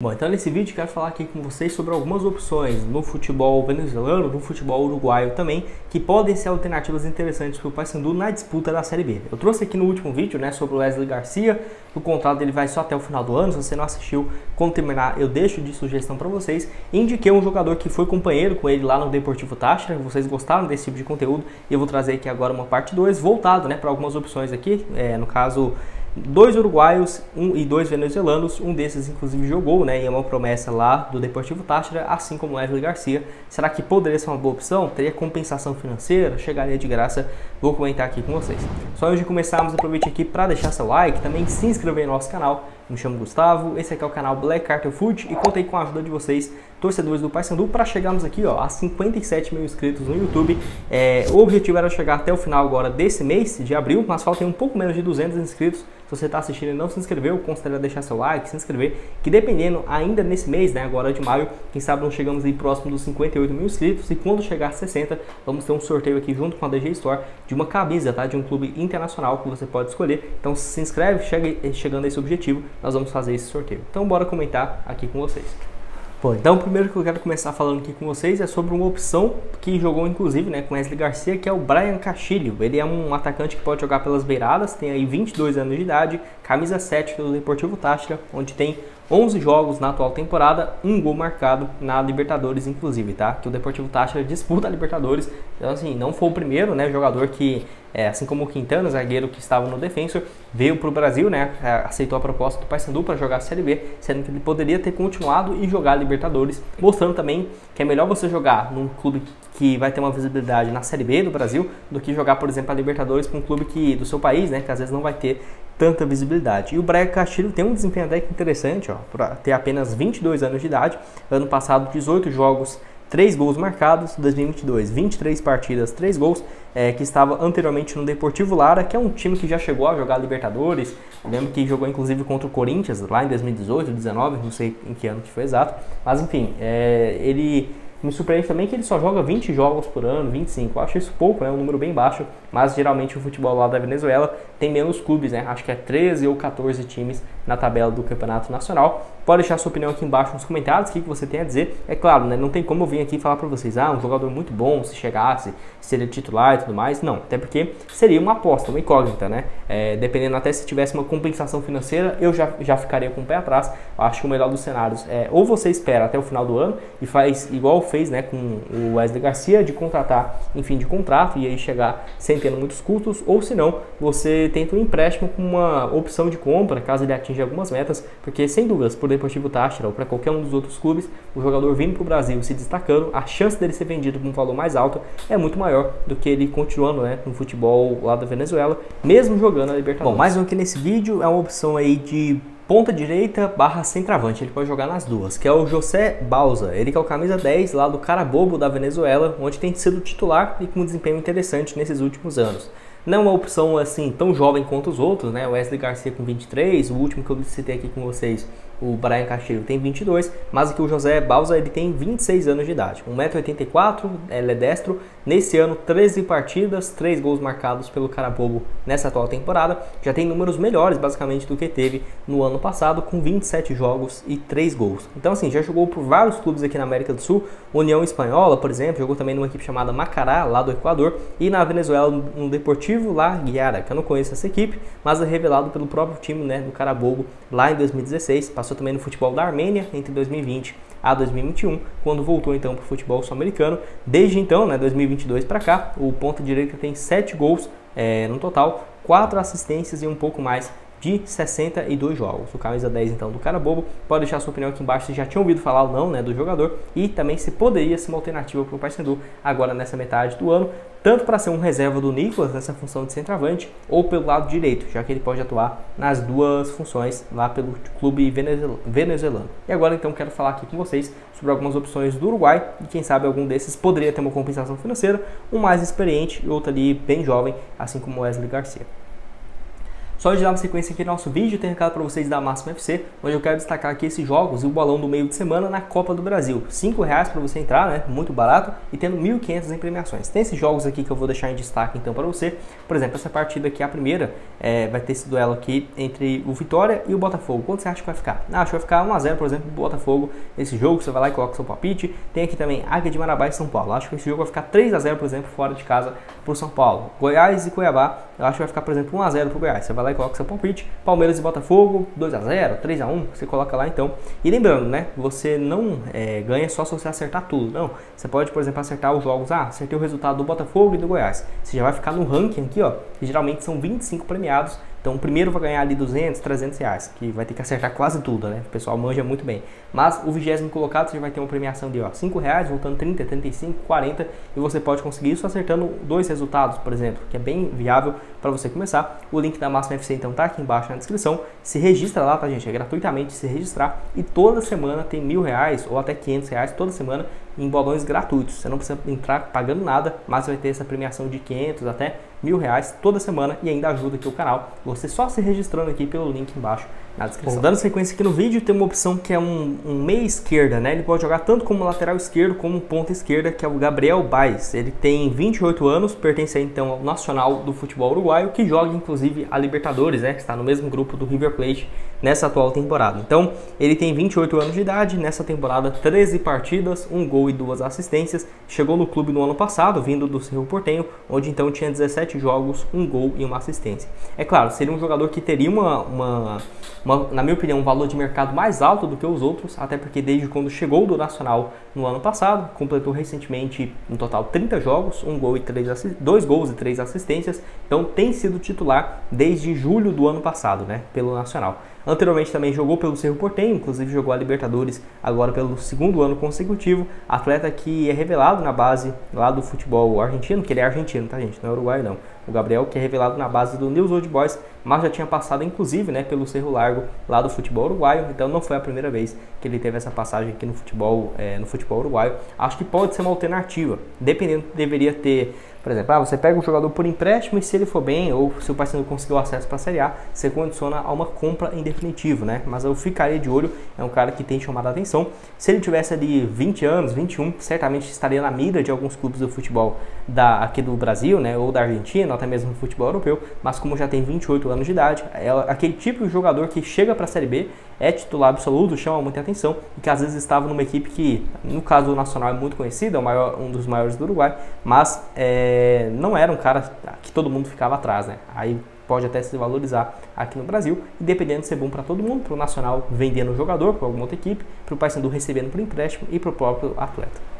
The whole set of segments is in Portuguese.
Bom, então nesse vídeo quero falar aqui com vocês sobre algumas opções no futebol venezuelano, no futebol uruguaio também, que podem ser alternativas interessantes para o Paysandu na disputa da Série B. Eu trouxe aqui no último vídeo, sobre o Wesley Garcia, o contrato dele vai só até o final do ano. Se você não assistiu, quando terminar eu deixo de sugestão para vocês. Indiquei um jogador que foi companheiro com ele lá no Deportivo Táchira. Vocês gostaram desse tipo de conteúdo e eu vou trazer aqui agora uma parte 2 voltado para algumas opções aqui, no caso 2 uruguaios e 2 venezuelanos, um desses inclusive jogou, e é uma promessa lá do Deportivo Táchira, assim como o Wesley Garcia. Será que poderia ser uma boa opção? Teria compensação financeira? Chegaria de graça? Vou comentar aqui com vocês. Só antes de começarmos, aproveite aqui para deixar seu like, também se inscrever no nosso canal. Me chamo Gustavo, esse aqui é o canal Black Carter Food e contei com a ajuda de vocês, torcedores do Paysandu, para chegarmos aqui a 57 mil inscritos no YouTube. O objetivo era chegar até o final agora desse mês de abril, mas faltam um pouco menos de 200 inscritos. Se você está assistindo e não se inscreveu, considere deixar seu like, se inscrever, que dependendo ainda nesse mês, agora de maio, quem sabe não chegamos aí próximo dos 58 mil inscritos, e quando chegar a 60, vamos ter um sorteio aqui junto com a DG Store de uma camisa, de um clube internacional que você pode escolher. Então se inscreve, chegando a esse objetivo, nós vamos fazer esse sorteio. Então bora comentar aqui com vocês. Bom, então o primeiro que eu quero começar falando aqui com vocês é sobre uma opção que jogou inclusive com Wesley Garcia, que é o Brian Castilho. Ele é um atacante que pode jogar pelas beiradas, tem aí 22 anos de idade, camisa 7 pelo Deportivo Táchira, onde tem 11 jogos na atual temporada, um gol marcado na Libertadores inclusive, que o Deportivo Táchira disputa a Libertadores. Então assim, não foi o primeiro jogador que, assim como o Quintana, zagueiro que estava no Defensor, veio para o Brasil, aceitou a proposta do Paysandu para jogar a Série B, sendo que ele poderia ter continuado e jogar a Libertadores, mostrando também que é melhor você jogar num clube que vai ter uma visibilidade na Série B do Brasil, do que jogar, por exemplo, a Libertadores para um clube do seu país, que às vezes não vai ter tanta visibilidade. E o Brian Castilho tem um desempenho até que interessante, para ter apenas 22 anos de idade. Ano passado, 18 jogos, 3 gols marcados. 2022, 23 partidas, 3 gols, que estava anteriormente no Deportivo Lara, que é um time que já chegou a jogar Libertadores. Eu lembro que jogou inclusive contra o Corinthians lá em 2018, 2019, não sei em que ano que foi exato. Mas enfim, ele me surpreende também que ele só joga 20 jogos por ano, 25. Eu acho isso pouco, um número bem baixo, mas geralmente o futebol lá da Venezuela tem menos clubes, acho que é 13 ou 14 times na tabela do Campeonato Nacional. Pode deixar sua opinião aqui embaixo nos comentários, o que você tem a dizer. É claro, não tem como eu vir aqui falar para vocês, um jogador muito bom, se chegasse, seria titular e tudo mais. Não, até porque seria uma aposta, uma incógnita, dependendo até se tivesse uma compensação financeira, eu já ficaria com o pé atrás. Eu acho que o melhor dos cenários é ou você espera até o final do ano e faz igual fez com o Wesley Garcia, de contratar em fim de contrato e aí chegar sem ter muitos custos, ou se não, você tenta um empréstimo com uma opção de compra, caso ele atinja algumas metas, porque sem dúvidas, por Deportivo Táchira ou para qualquer um dos outros clubes, o jogador vindo para o Brasil se destacando, a chance dele ser vendido por um valor mais alto é muito maior do que ele continuando no futebol lá da Venezuela, mesmo jogando a Libertadores. Bom, mais um aqui nesse vídeo é uma opção aí de ponta direita / centroavante, ele pode jogar nas duas, que é o José Bauza. Ele que é o camisa 10 lá do Carabobo da Venezuela, onde tem sido titular e com um desempenho interessante nesses últimos anos. Não é uma opção assim tão jovem quanto os outros, o Wesley Garcia com 23, o último que eu citei aqui com vocês, o Brian Castilho, tem 22, mas aqui o José Bauza ele tem 26 anos de idade, 1,84 m, ele é destro. Nesse ano, 13 partidas, 3 gols marcados pelo Carabobo nessa atual temporada. Já tem números melhores, basicamente, do que teve no ano passado, com 27 jogos e 3 gols. Então, assim, já jogou por vários clubes aqui na América do Sul. União Espanhola, por exemplo, jogou também numa equipe chamada Macará, lá do Equador. E na Venezuela, no Deportivo La Guiara, que eu não conheço essa equipe, mas é revelado pelo próprio time do Carabobo lá em 2016. Passou também no futebol da Armênia entre 2020 a 2021, quando voltou então para o futebol sul-americano. Desde então, 2022 para cá, o ponta direita tem 7 gols no total, 4 assistências e um pouco mais de 62 jogos. O camisa 10 então do Carabobo. Pode deixar sua opinião aqui embaixo se já tinha ouvido falar ou não do jogador, e também se poderia ser uma alternativa para o Paysandu agora nessa metade do ano, tanto para ser um reserva do Nicolas nessa função de centroavante, ou pelo lado direito, já que ele pode atuar nas duas funções lá pelo clube venezuelano. E agora então quero falar aqui com vocês sobre algumas opções do Uruguai, e quem sabe algum desses poderia ter uma compensação financeira, um mais experiente e outro ali bem jovem, assim como o Wesley Garcia. Só de dar uma sequência aqui no nosso vídeo, tem recado para vocês da Máxima FC, onde eu quero destacar aqui esses jogos e o bolão do meio de semana na Copa do Brasil. R$5 para você entrar, né? Muito barato, e tendo 1.500 em premiações. Tem esses jogos aqui que eu vou deixar em destaque então para você. Por exemplo, essa partida aqui, a primeira, vai ter esse duelo aqui entre o Vitória e o Botafogo. Quanto você acha que vai ficar? Acho que vai ficar 1-0, por exemplo, pro Botafogo. Esse jogo, você vai lá e coloca seu palpite. Tem aqui também Águia de Marabá e São Paulo. Acho que esse jogo vai ficar 3-0, por exemplo, fora de casa pro São Paulo. Goiás e Cuiabá, eu acho que vai ficar, por exemplo, 1-0 pro Goiás. Você vai lá e coloca seu palpite. Palmeiras e Botafogo, 2-0, 3-1, você coloca lá então. E lembrando, né, você não ganha só se você acertar tudo, não. Você pode, por exemplo, acertar os jogos, acertei o resultado do Botafogo e do Goiás. Você já vai ficar no ranking aqui, ó, que geralmente são 25 premiados. Então o primeiro vai ganhar ali 200, 300 reais, que vai ter que acertar quase tudo, né? O pessoal manja muito bem. Mas o 20º colocado você vai ter uma premiação de R$5, voltando 30, 35, 40, e você pode conseguir isso acertando 2 resultados, por exemplo, que é bem viável para você começar. O link da Máxima FC então tá aqui embaixo na descrição. Se registra lá, tá, gente? É gratuitamente se registrar, e toda semana tem R$1.000 ou até R$500 toda semana em bolões gratuitos. Você não precisa entrar pagando nada, mas vai ter essa premiação de 500 até R$1.000 toda semana e ainda ajuda aqui o canal. Você só se registrando aqui pelo link embaixo na descrição. Bom, dando sequência aqui no vídeo, tem uma opção que é um meia esquerda, né? Ele pode jogar tanto como lateral esquerdo como ponta esquerda, que é o Gabriel Baez. Ele tem 28 anos, pertence então ao Nacional do Futebol Uruguaio, que joga inclusive a Libertadores, né? Que está no mesmo grupo do River Plate nessa atual temporada. Então, ele tem 28 anos de idade, nessa temporada 13 partidas, 1 gol e 2 assistências. Chegou no clube no ano passado, vindo do Cerro Porteño, onde então tinha 17 jogos, 1 gol e 1 assistência. É claro, seria um jogador que teria na minha opinião, um valor de mercado mais alto do que os outros, até porque desde quando chegou do Nacional no ano passado, completou recentemente um total 30 jogos, 2 gols e 3 assistências, então tem sido titular desde julho do ano passado, né, pelo Nacional. Anteriormente também jogou pelo Cerro Porteño, inclusive jogou a Libertadores agora pelo 2º ano consecutivo. Atleta que é revelado na base lá do futebol argentino, que ele é argentino, tá, gente? Não é uruguaio não. O Gabriel, que é revelado na base do Newell's Old Boys, mas já tinha passado inclusive, né, pelo Cerro Largo lá do futebol uruguaio, então não foi a primeira vez que ele teve essa passagem aqui no futebol uruguaio. Acho que pode ser uma alternativa, dependendo, deveria ter, por exemplo, você pega um jogador por empréstimo e se ele for bem, ou se o Paysandu conseguiu acesso para a Série A, você condiciona a uma compra em definitivo, né? Mas eu ficaria de olho, é um cara que tem chamado a atenção. Se ele tivesse ali 20 anos, 21, certamente estaria na mira de alguns clubes do futebol aqui do Brasil, né? Ou da Argentina, ou até mesmo do futebol europeu, mas como já tem 28 anos de idade, é aquele tipo de jogador que chega para a Série B, é titular absoluto, chama muita atenção, e que às vezes estava numa equipe que, no caso do Nacional, é muito conhecida, um dos maiores do Uruguai, mas não era um cara que todo mundo ficava atrás, né? Aí pode até se valorizar aqui no Brasil, e dependendo de ser bom para todo mundo, para o Nacional vendendo o jogador para alguma outra equipe, para o Paysandu recebendo por empréstimo e para o próprio atleta.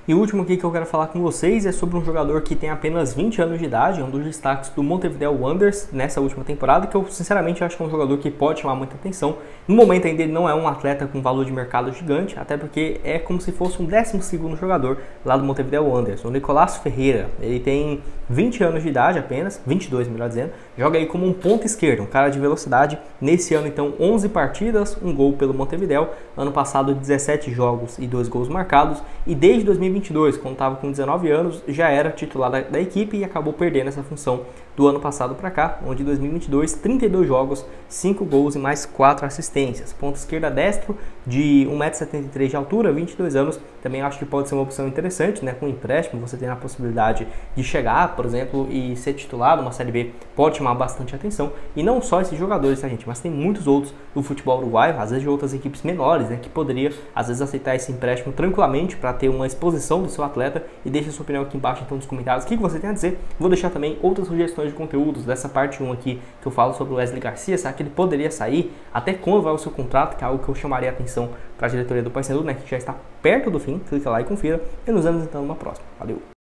E o último aqui que eu quero falar com vocês é sobre um jogador que tem apenas 20 anos de idade, é um dos destaques do Montevideo Wanderers nessa última temporada, que eu sinceramente acho que é um jogador que pode chamar muita atenção. No momento ainda ele não é um atleta com valor de mercado gigante, até porque é como se fosse um 12º jogador lá do Montevideo Wanderers, o Nicolás Ferreira. Ele tem 20 anos de idade apenas, 22 melhor dizendo, joga aí como um ponta esquerda, um cara de velocidade. Nesse ano então 11 partidas, 1 gol pelo Montevideo, ano passado 17 jogos e 2 gols marcados, e desde 2022, quando estava com 19 anos, já era titular da equipe e acabou perdendo essa função do ano passado para cá, onde em 2022, 32 jogos, 5 gols e mais 4 assistências. Ponta esquerda destro, de 1,73 m de altura, 22 anos, também acho que pode ser uma opção interessante, né? Com empréstimo, você tem a possibilidade de chegar, por exemplo, e ser titular numa Série B, pode chamar bastante atenção. E não só esses jogadores, tá, gente? Mas tem muitos outros do futebol uruguaio, às vezes de outras equipes menores, né? Que poderia, às vezes, aceitar esse empréstimo tranquilamente para ter uma exposição do seu atleta. E deixa a sua opinião aqui embaixo, então, nos comentários. O que você tem a dizer? Vou deixar também outras sugestões de conteúdos dessa parte 1 aqui, que eu falo sobre o Wesley Garcia. Será que ele poderia sair? Até quando vai o seu contrato? Que é algo que eu chamaria a atenção para a diretoria do Paysandu, né? Que já está perto do fim. Clica lá e confira. E nos vemos, então, numa próxima. Valeu!